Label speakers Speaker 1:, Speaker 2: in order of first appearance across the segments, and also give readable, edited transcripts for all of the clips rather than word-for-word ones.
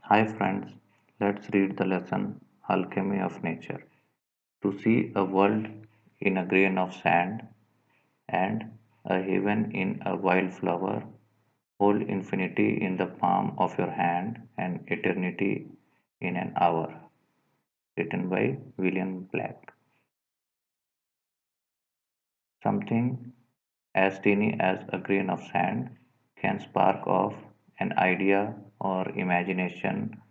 Speaker 1: Hi friends, let's read the lesson Alchemy of Nature. To see a world in a grain of sand and a heaven in a wildflower, hold infinity in the palm of your hand and eternity in an hour. Written by William Black. Something as teeny as a grain of sand can spark off an idea or imagination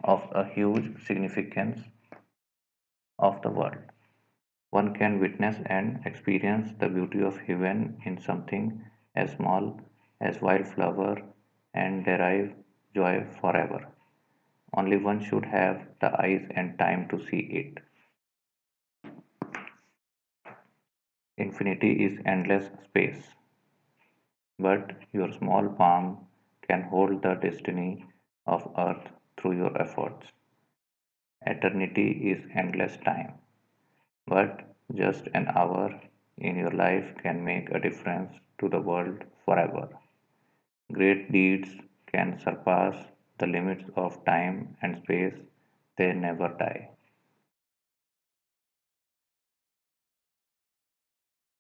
Speaker 1: of a huge significance of the world. One can witness and experience the beauty of heaven in something as small as wildflower and derive joy forever. Only one should have the eyes and time to see it. Infinity is endless space, but your small palm can hold the destiny of earth through your efforts. Eternity is endless time, but just an hour in your life can make a difference to the world forever. Great deeds can surpass the limits of time and space, they never die.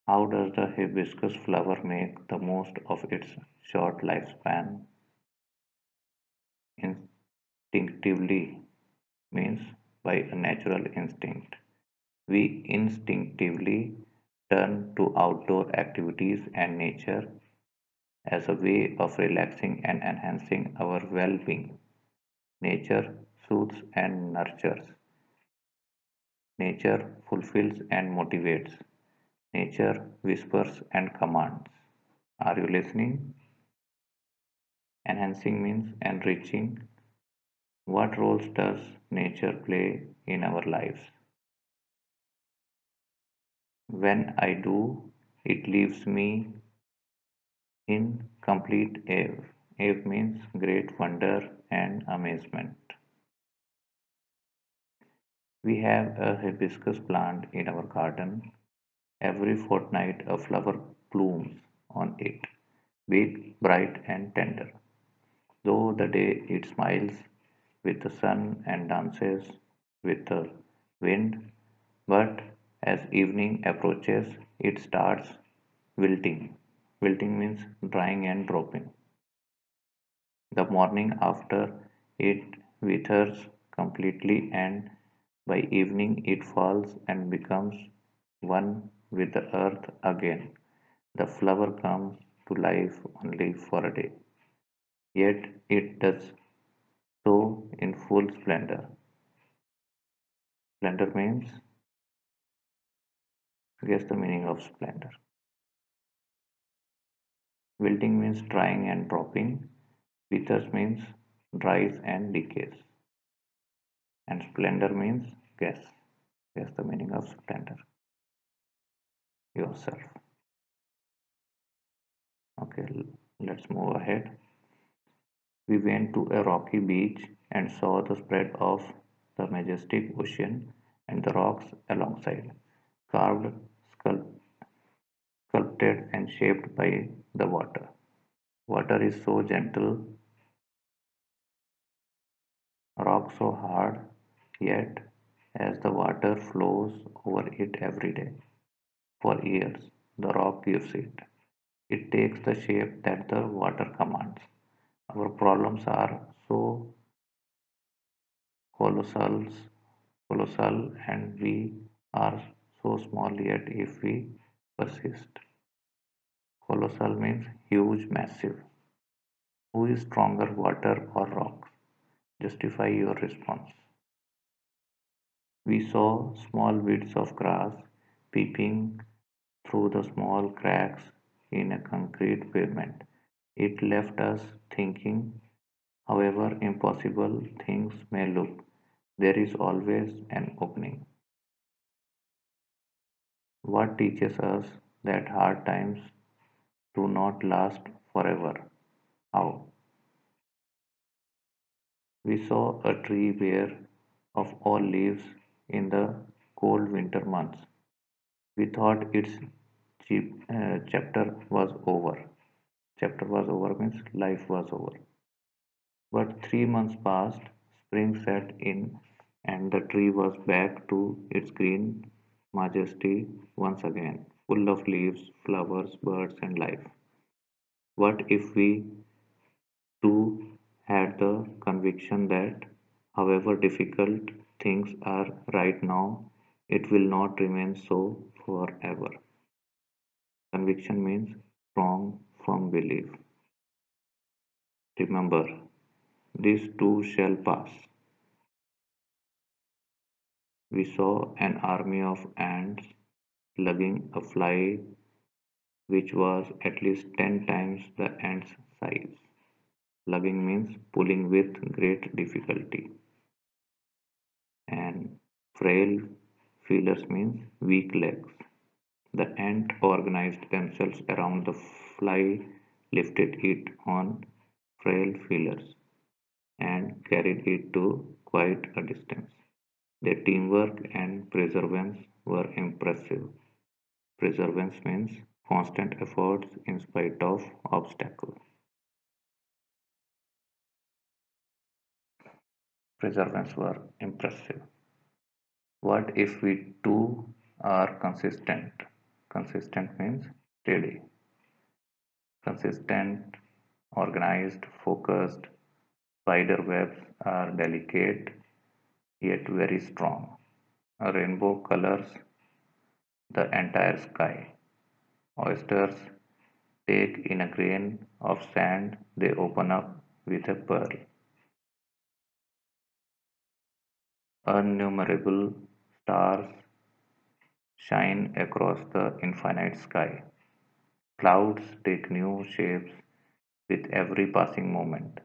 Speaker 1: How does the hibiscus flower make the most of its short lifespan? Instinctively means by a natural instinct. We instinctively turn to outdoor activities and nature as a way of relaxing and enhancing our well being. Nature soothes and nurtures. Nature fulfills and motivates. Nature whispers and commands. Are you listening? Enhancing means enriching. What roles does nature play in our lives? When I do, it leaves me in complete awe. Awe means great wonder and amazement. We have a hibiscus plant in our garden. Every fortnight a flower blooms on it, big, bright, and tender. Though the day it smiles with the sun and dances with the wind, but as evening approaches, it starts wilting. Wilting means drying and dropping. The morning after it withers completely, and by evening it falls and becomes one with the earth again. The flower comes to life only for a day, yet it does so in full splendor. Splendor means, guess the meaning of splendor. Wilting means drying and dropping. Withers means dries and decays. And splendor means guess. Guess the meaning of splendor yourself. Okay, let's move ahead. We went to a rocky beach and saw the spread of the majestic ocean and the rocks alongside, carved, sculpted, and shaped by the water. Water is so gentle, rock so hard, yet as the water flows over it every day, for years, the rock gives it. It takes the shape that the water commands. Our problems are so colossal, colossal, and we are so small yet if we persist. Colossal means huge, massive. Who is stronger, water or rocks? Justify your response. We saw small bits of grass peeping through the small cracks in a concrete pavement. It left us thinking, however impossible things may look, there is always an opening. What teaches us that hard times do not last forever? How? We saw a tree bare of all leaves in the cold winter months. We thought its chapter was over. Chapter was over means life was over. But 3 months passed, spring set in, and the tree was back to its green majesty once again, full of leaves, flowers, birds, and life. What if we too had the conviction that, however difficult things are right now, it will not remain so forever? Conviction means strong, firm belief. Remember, this too shall pass. We saw an army of ants lugging a fly which was at least 10 times the ant's size. Lugging means pulling with great difficulty, and frail feelers means weak legs. The ant organized themselves around the fly, lifted it on frail feelers, and carried it to quite a distance. Their teamwork and perseverance were impressive. Perseverance means constant efforts in spite of obstacles. Perseverance were impressive. What if we too are consistent? Consistent means steady, consistent, organized, focused. Spider webs are delicate yet very strong. A rainbow colors the entire sky. Oysters take in a grain of sand they open up with a pearl. Innumerable stars shine across the infinite sky. Clouds take new shapes with every passing moment.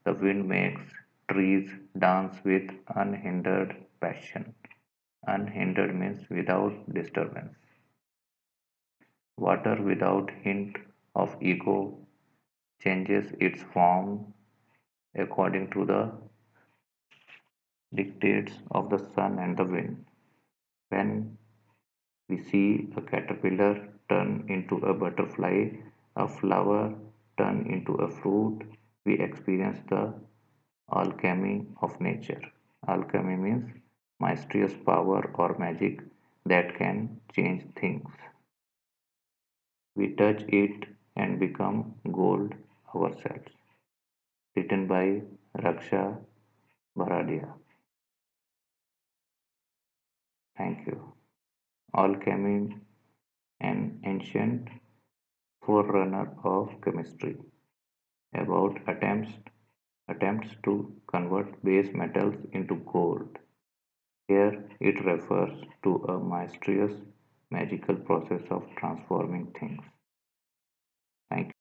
Speaker 1: The wind makes trees dance with unhindered passion. Unhindered means without disturbance. Water without hint of ego changes its form according to the dictates of the sun and the wind. When we see a caterpillar turn into a butterfly, a flower turn into a fruit, we experience the alchemy of nature. Alchemy means mysterious power or magic that can change things. We touch it and become gold ourselves. Written by Raksha Bharadia. Thank you. Alchemy, an ancient forerunner of chemistry, about attempts to convert base metals into gold. Here it refers to a mysterious magical process of transforming things. Thank you.